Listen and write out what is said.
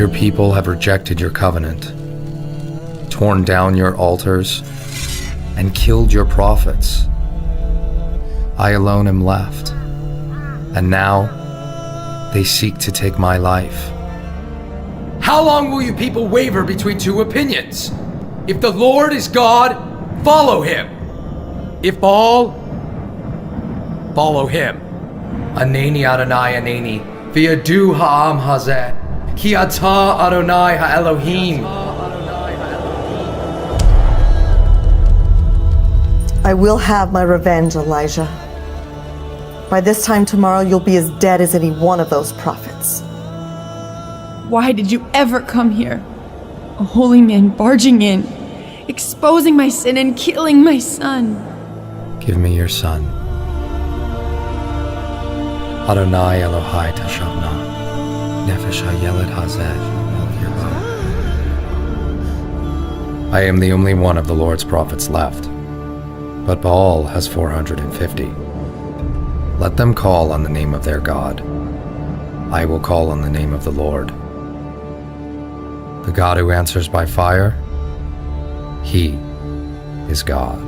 Your people have rejected your covenant, torn down your altars, and killed your prophets. I alone am left, and now they seek to take my life. How long will you people waver between two opinions? If the Lord is God, follow him. If Baal, follow him. Aneni Adonai Aneni, v'yadu ha'am hazeh, ki ata Adonai ha'Elohim. I will have my revenge, Elijah. By this time tomorrow, you'll be as dead as any one of those prophets. Why did you ever come here? A holy man barging in, exposing my sin and killing my son. Give me your son. Adonai Elohai Tashavna, Nefesh HaYeled Hazeh El Yirba. I am the only one of the Lord's prophets left, but Baal has 450. Let them call on the name of their God. I will call on the name of the Lord. The God who answers by fire, he is God.